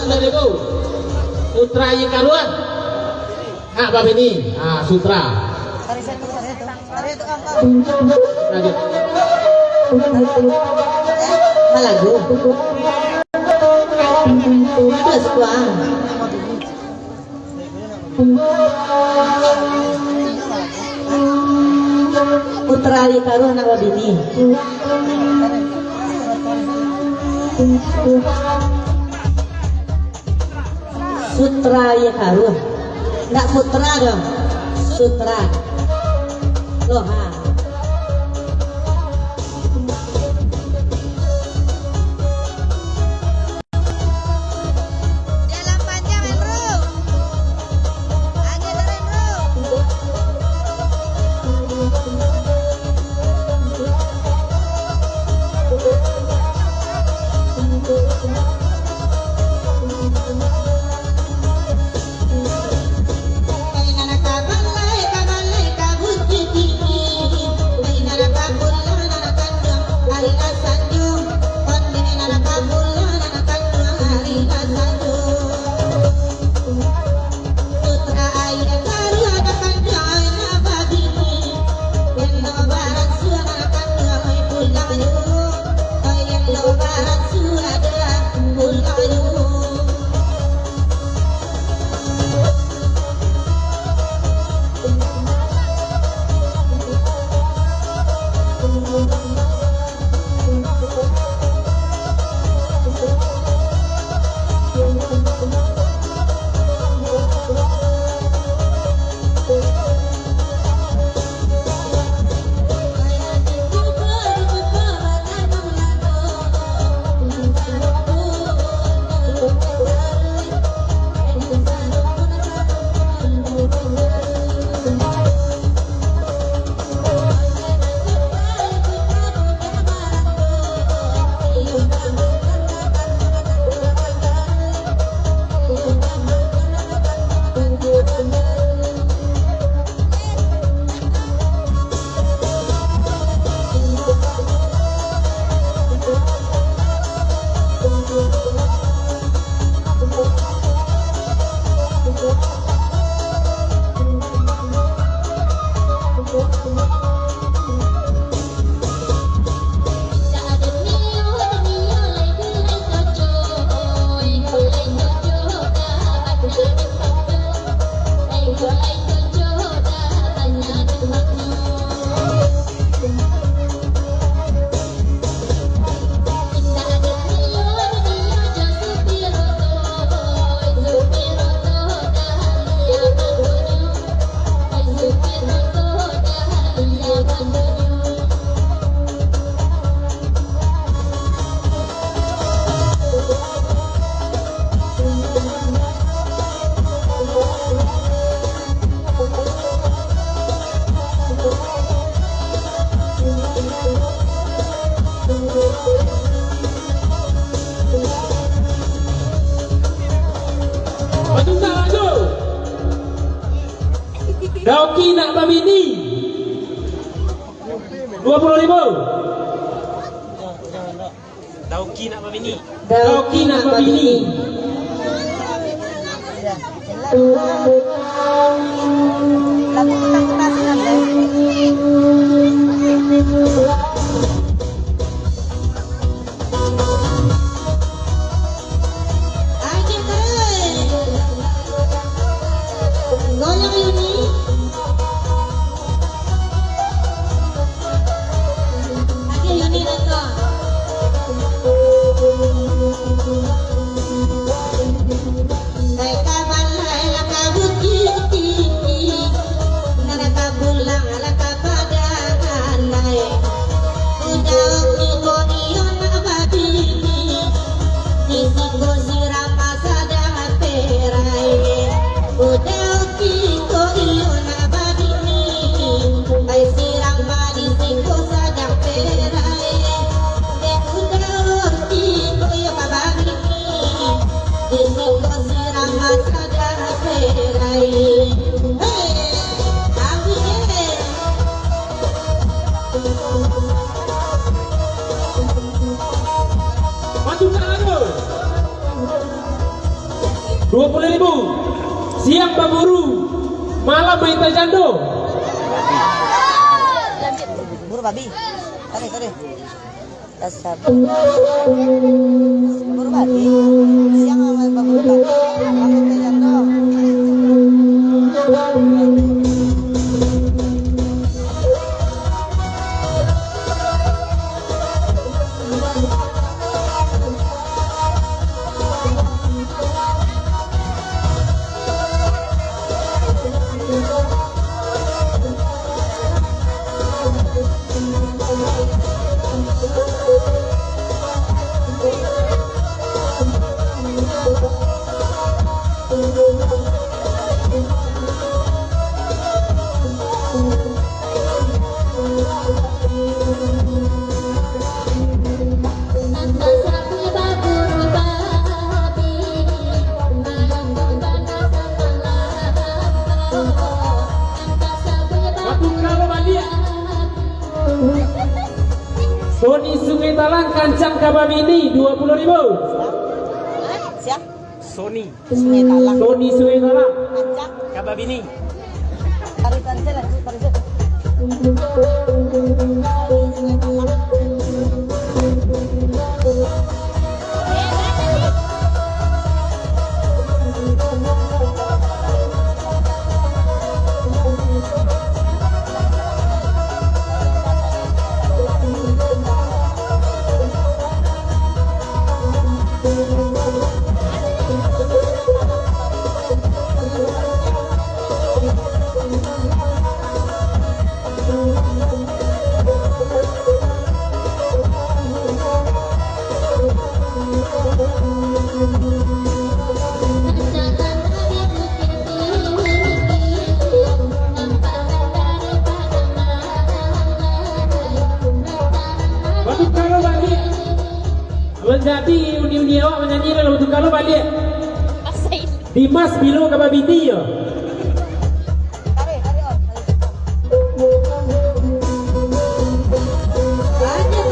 2000. Sutra yang karuan. Ah, bab ini. Ah, sutra. Lanjut. Malago. Terus kuang. Putra li karuan anak wabini. Sutra ya karuan. Nggak putra dong. Sutra. Loha. Dauki nak babini 20.000. Dauki nak babini. Dauki nak babini. 20.000. Siang berburu, malam main tajando. Buru babi. Tadi. Tasab. Buru babi. Siang main baburu babi. Malam tajando. Sony Sungai Talang kancang kababini 20.000. Siap. Sony Sungai Talang. Sony Sungai Talang. Kancak. Kababini. Tarikan saya lagi. Sungai Talang. Batu Karo balik. Menjadi uni-uni awak menyanyi dalam Batu Karo balik. Dimas Bilo kababini ya. Tarik on. Banyak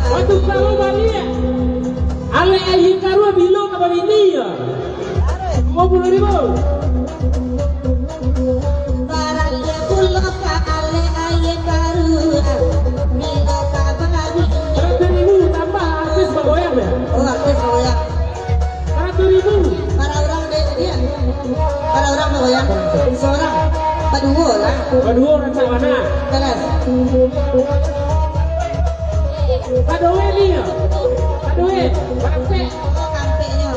Batu Karo balik. Ale ayi Karo Bilo kababini ya. 20.000. Tambah artis bagoyang ya. 100.000. Para orang bagoyang seorang paduo lah. Kedua orang sana. Jelas. Kadoe ni ya. Kadoe. Sampai. Kampenya.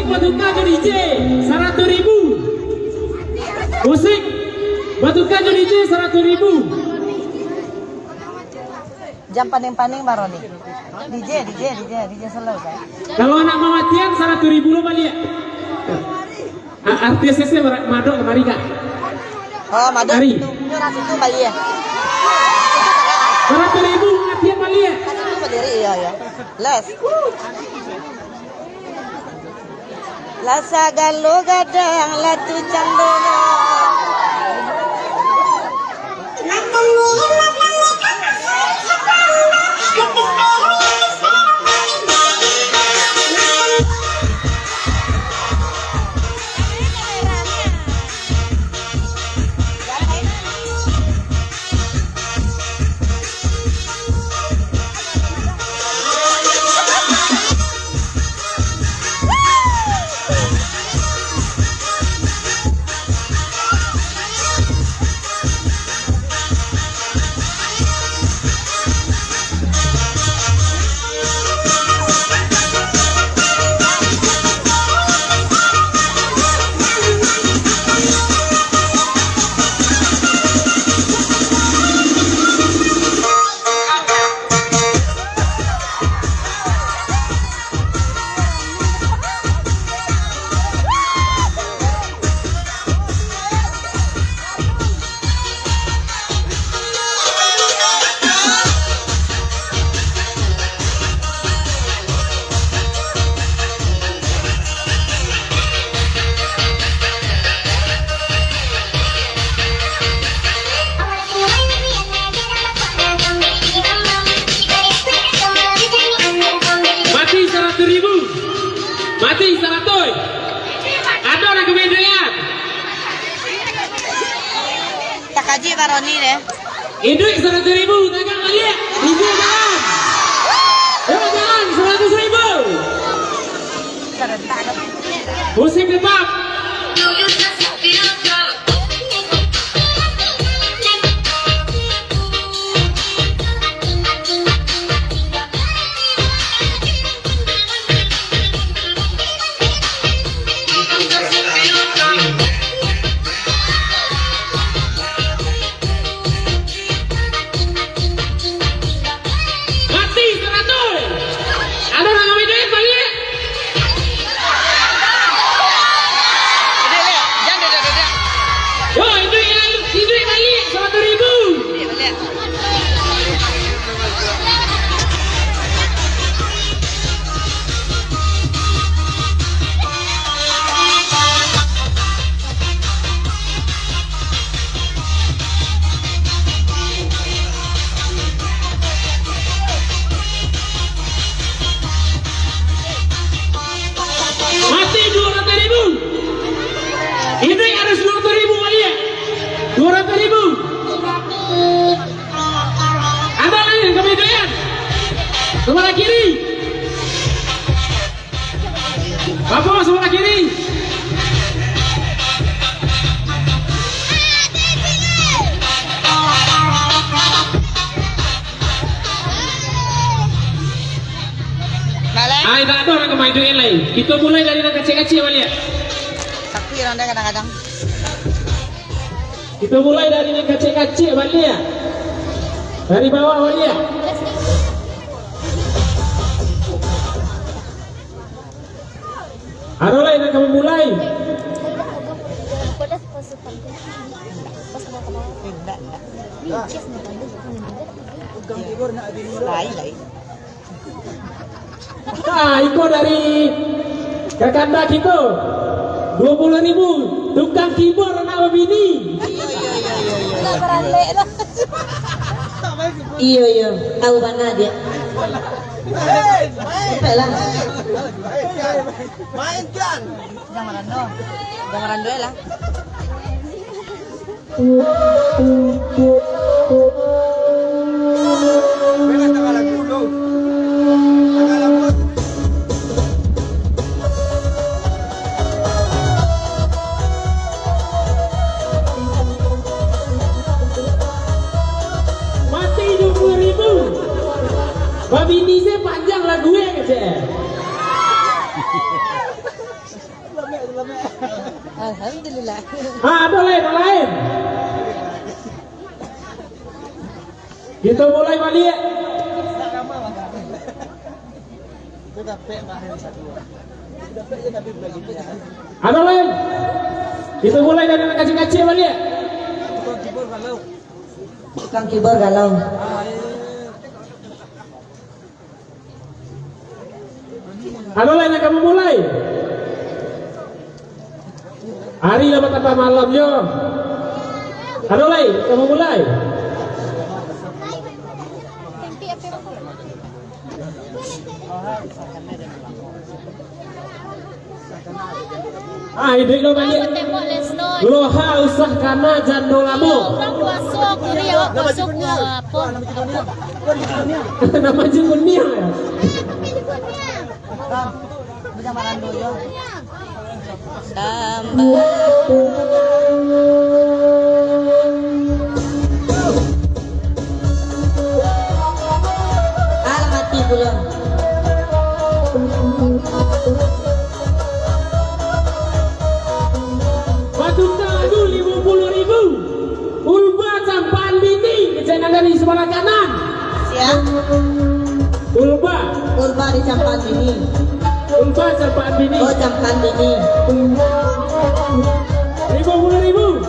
Musik Batukajo DJ 100.000. Musik Batukajo DJ 100.000. Jam paning-paning baru nih. DJ slow kan. Kalau anak mamatian 100.000 lo balik. Artis saya madok kemari kak. Oh, madu Hari. itu. Ini ras itu Bali ya. 100.000 matian balik ya. Kan itu berdiri iya. Les. Lasa galu gadang latu candonya. Mati 100. Ada orang kemudian. Tak kaji baroni deh. Induk 100.000. Tangan balik. Ibu jangan. Jangan 100.000. Musik tetap. Ini harus 200.000 kali ya. 200.000. Ada lagi yang kemudian. Sebelah kiri. Bapak sebelah kiri. Ah, tak ada orang kemain duit lain. Kita mulai dari yang kecil-kecil balik. Tapi orang kadang-kadang. Kita mulai dari yang kecil-kecil balik ya. Dari bawah balik ya. Ada lain yang kamu mulai. Lain. Iko dari Kakanda kita 20.000. Tukang keyboard anak bini. Iya. Tahu mana dia? Lah. Mainkan. Jangan rando lah. Mati 20.000. Babi ini saya panjang lagu ya kece. Alhamdulillah. Ada lain. Kita mulai balik. Ada lain. Kita mulai dari anak kecil-kecil balik. Tukang keyboard galau. Ada lain yang kamu mulai. Hari lah betapa malamnya. Ada lain kamu mulai. Ide lo balik. Lo usah karena jandol kamu. Nama Junia ya. Bisa makan dulu. Mati belum. Batu kadu 50.000. Ulba campaan bini kejangan dari sebelah kanan. Siap. Ulba di campan ini. Ulba campaan bini. Oh, campan ini. 50.000.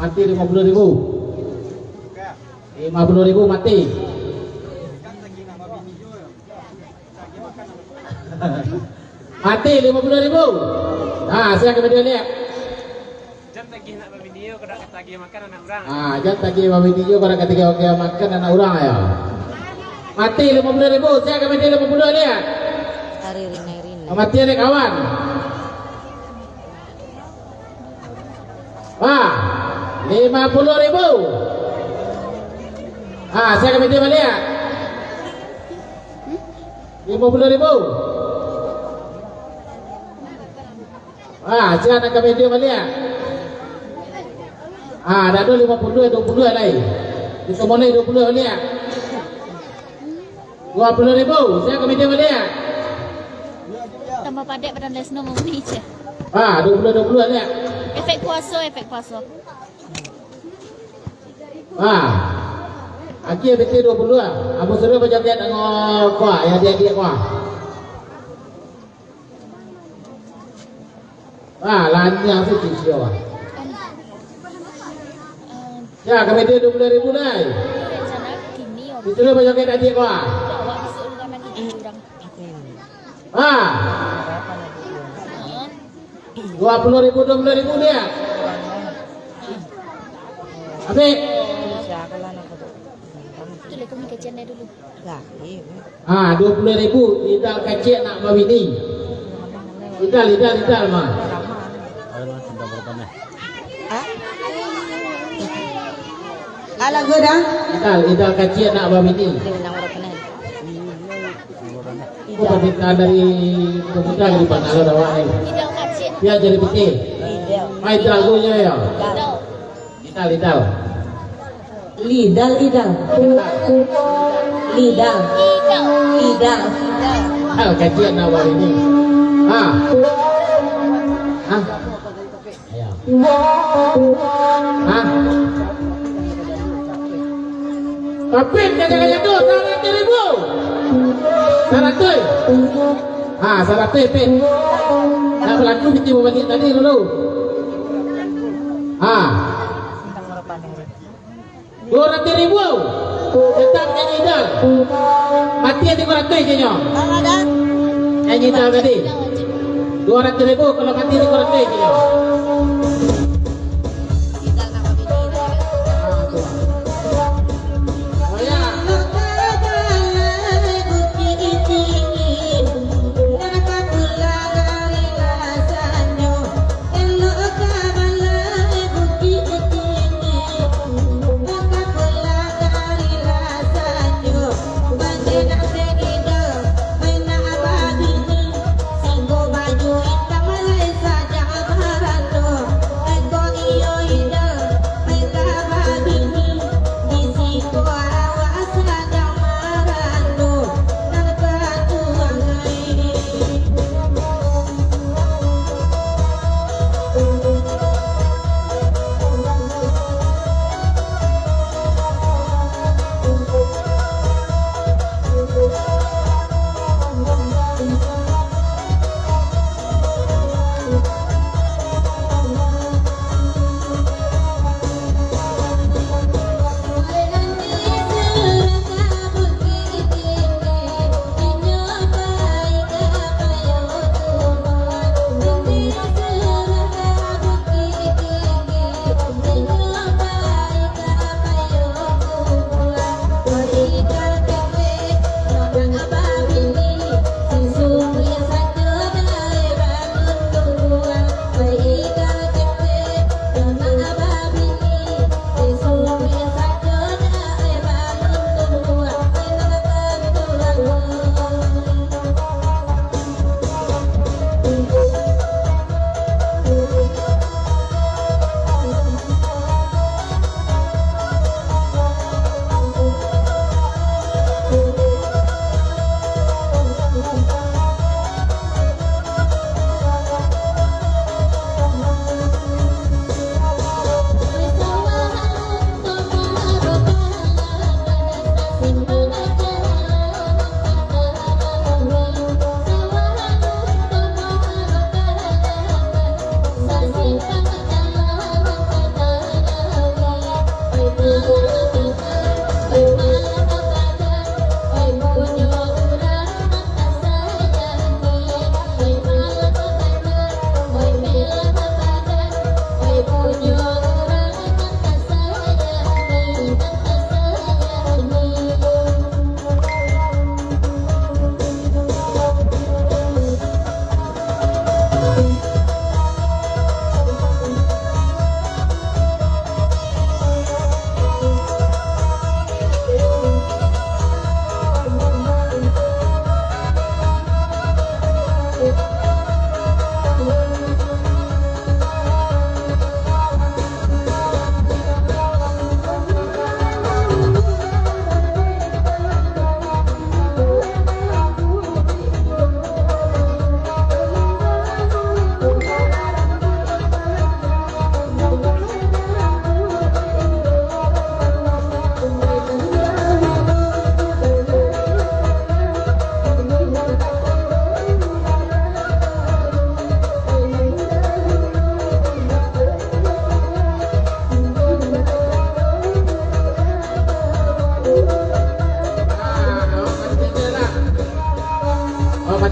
Mati 50.000. 50.000 mati. Mati 50.000. Nah, saya kemudian lihat. Jangan tagih nak video, kada tagih makan anak orang. Jangan tagih video kada ketika makan anak orang ya. Mati 50.000. Saya kemudian 50 lihat. Hari rin. Mati nih kawan. 50.000. Saya kemudian lihat. 50.000. Jangan kami dia balik. Dah tu 52, 22 lagi. Kita mulai 20 balik. 20.000. Saya kami dia balik. Tambah padat pada Lesno mau ni je. 20 balik. Efek puasa. Akhir betul 20 lah. Abu Surya macam dia tengok kuah, yang dia kuah. Lanjang tu cincin lah. Ya, kami dia 20.000 dah. Rencana kini orang Itu macam dia kuah. awak besok dengan lagi orang. 20.000 dia. Habis. Siapa lah nak foto? Tu lah kami kajian dia dulu. Lah, iya. 20.000 lidal kecil nak mawini. Lidal mah. Alah gue dah. Lidal kecil nak mawini. Dia menang orang kenal. Aku perhatikan dari komputer di mana ada dakwah ni. Tidak kacik. Dia jadi putih. Lidal. Mai teragunya ya. Tidak. Lidal. Lidal. Tidak. Kecil nak mawini. Tapi jaga tu 100.000. 100 pin. Nak berlaku kita balik tadi dulu. 200.000. Tetap nyanyi dah. Mati hati 200 je nyo. Dah. Nyanyi dah tadi. 200.000 kalau mati hati 200 je nyo. Baju hitam Malaysia jangan marah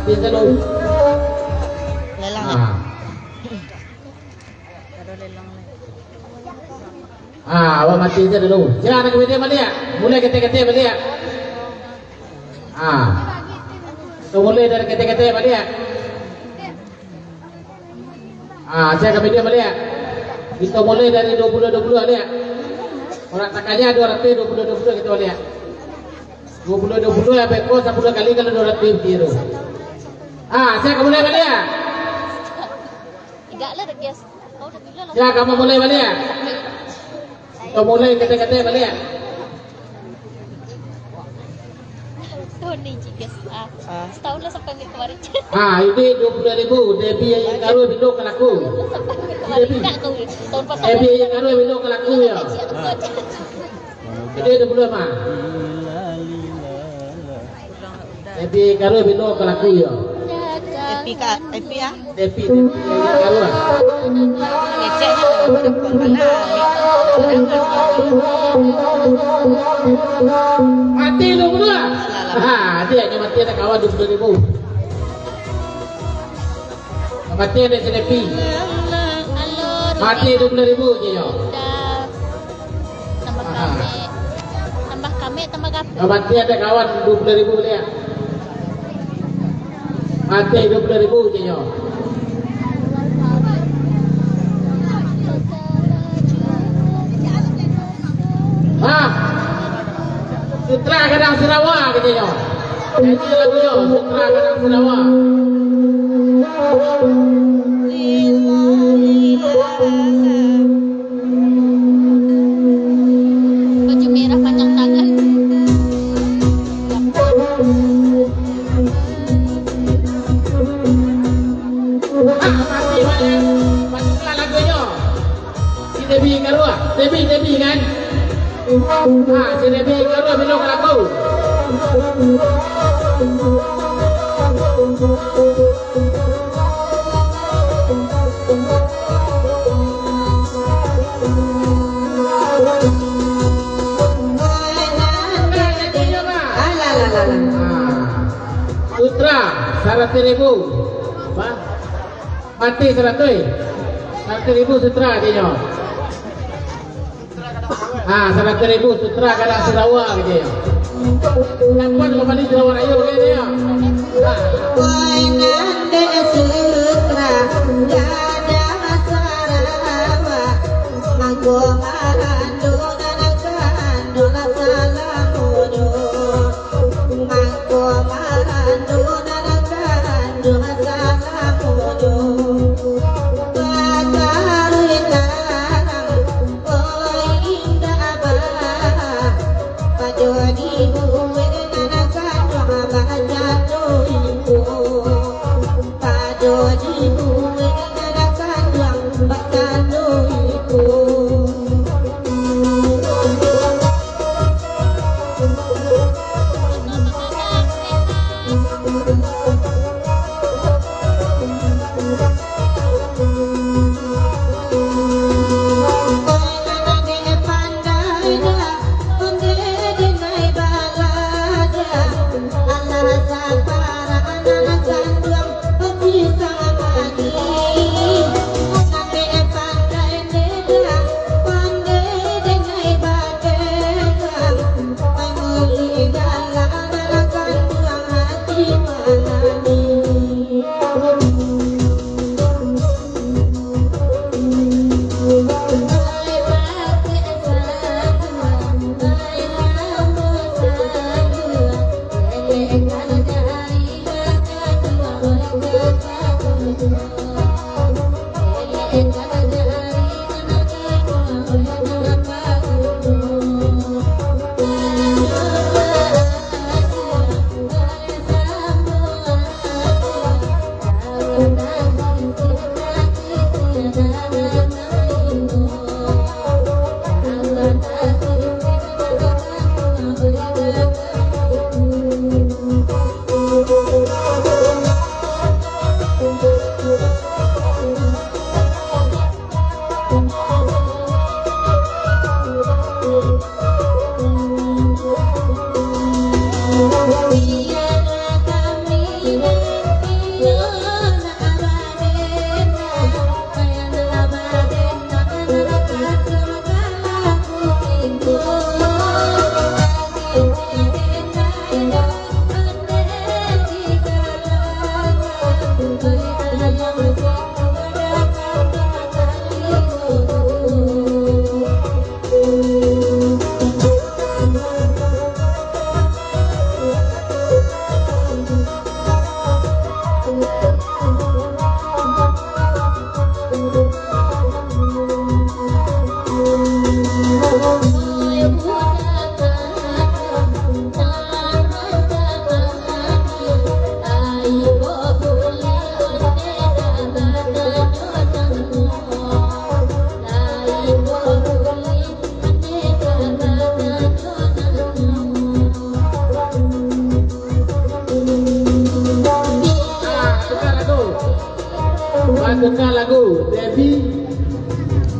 mati selalu. Lelang. Ah. Ada lelang. Awak mati saja dulu. Jangan ke media balik. Mulai kete-kete balik. So mulai dari kete-kete balik. Saya ke media balik. Kita mulai dari 20 balik. Orang takannya 200 20 kita balik. 20 ya beko 10 kali kalau 200 biru. Saya ke mulai balik. Enggak lah guys. Oh, udah bilang Ya kamu mulai balik. Kita mulai kete-kete balik. tuh nih guys. Setahun lah sampai minggu kemarin. Ini 20.000 Debbie yang karo bilo ke laku. Kemarin enggak tuh. Tahun pertama. Debbie yang karo bilo ke laku ya. Jadi 20 mah. Debbie karo bilo ke laku ya. Epi ya. Debbie yang karo. Ngeceknya tuh depan mana? Mati 22. Dia hanya mati ada kawan 20.000. Mati ada si Debbie. Halo. Mati 20.000 je yo. Udah. Tambah kami. Tambah gape. Mati ada kawan 20.000 dia. Mati 20.000 je yo. Sutra Kadang Sarawak katanya. Ini lagunya Sutra Kadang Sarawak. Baju merah panjang tangan. Mati banyak. Masuklah lagunya. Si Debbie Karua. Debbie kan? Si Debbie Karua belok lagu. Sutra 100.000. Apa? Mati 100.000 sutra katanya. 100.000 Sutra Kadang Sarawak katanya. Lakuan kalau mandi Sarawak ayo katanya.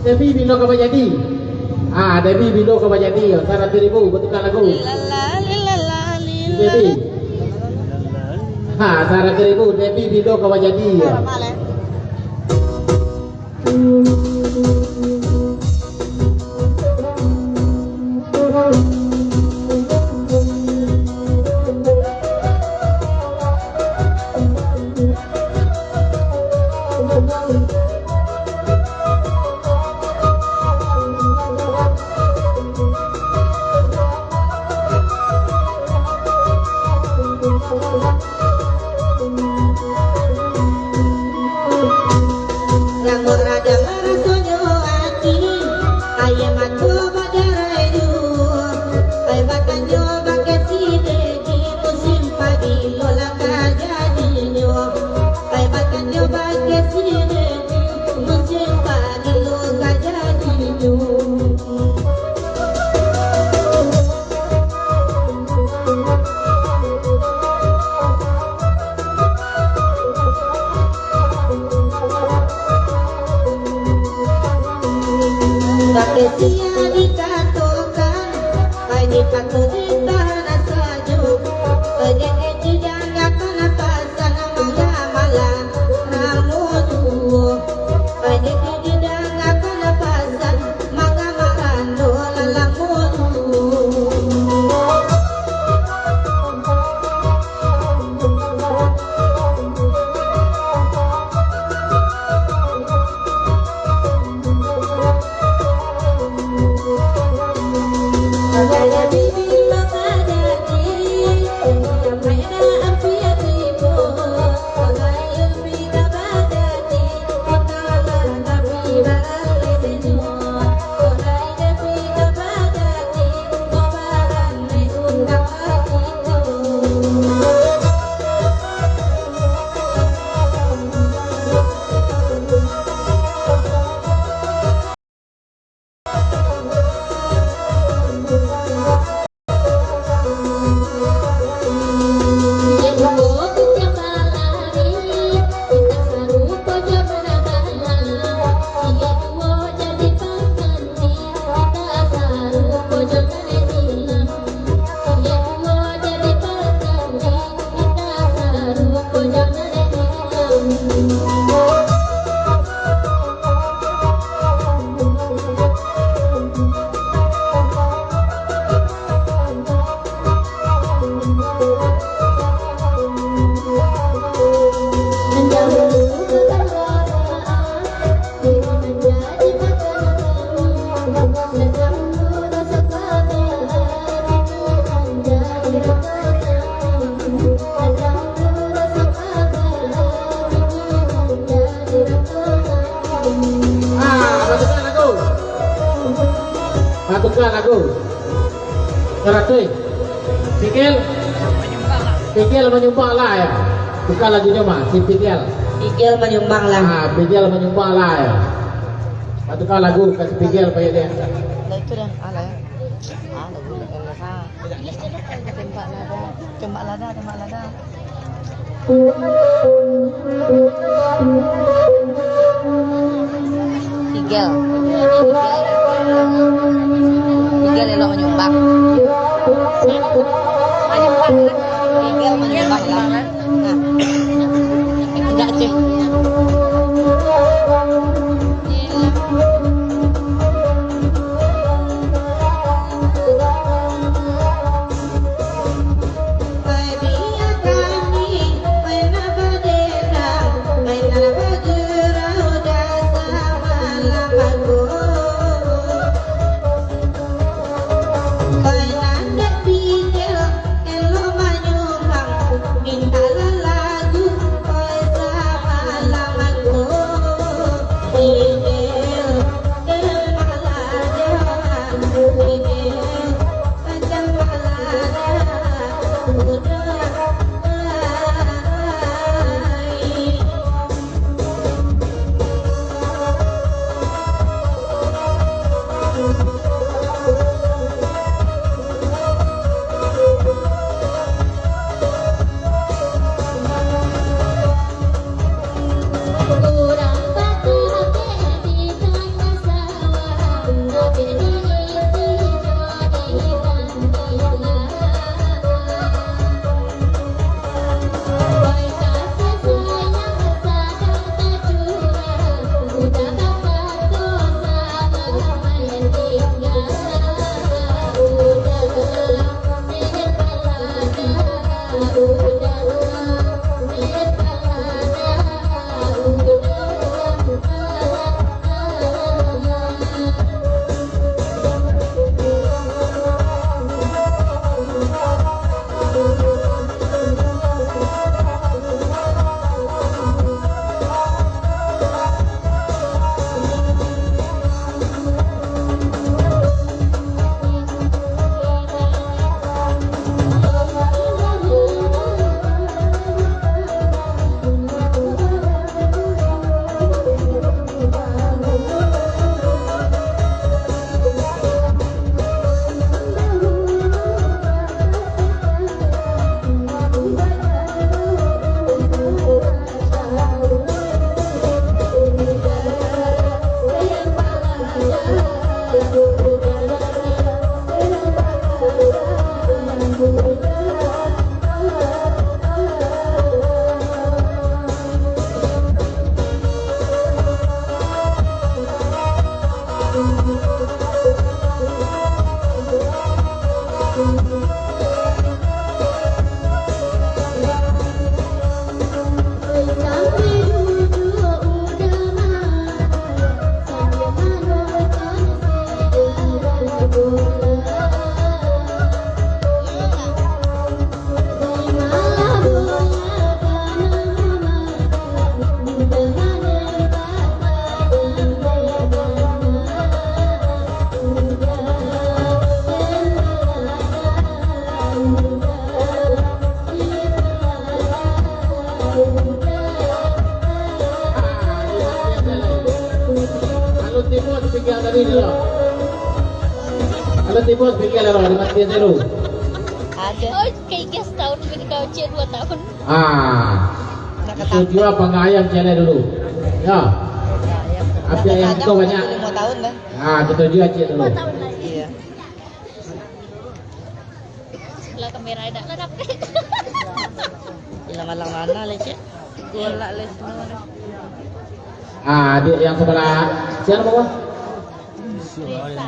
Debbie Bilo Kabajadi. Debbie Bilo Kabajadi. 100.000 betulkan lagu. Debbie. 100.000 Debbie Bilo Kabajadi. Patukan lagu. Terakhir. Pikil menyumbang lah ya. Bukan lagunya mah, si Pikil. Pikil menyumbang lah. Pikil menyumbang lah ya. Patukan lagu kasih Pikil kayak dia. Nah itu dah, ala ya. Lagu tembak lada. Pikil elok menyumbang. Pikil menyumbang lah. Nah, tidak cek. Minta lagu, Kalau timur tinggal dari dulu. Kalau timur tinggal dari mati zero. Ada. Oh, kayak guest tahun ini kau usia 2 tahun. Itu jual pengayam channel dulu. Ya. Apa yang itu banyak? 5 tahun dah. Kita jual cik dulu. 2 tahun lagi. Iya. Lah kamera ada lah dapet. Ilang-alang mana le, Cik? Golak le semua. Dia yang sebelah siapa bawah? Desa.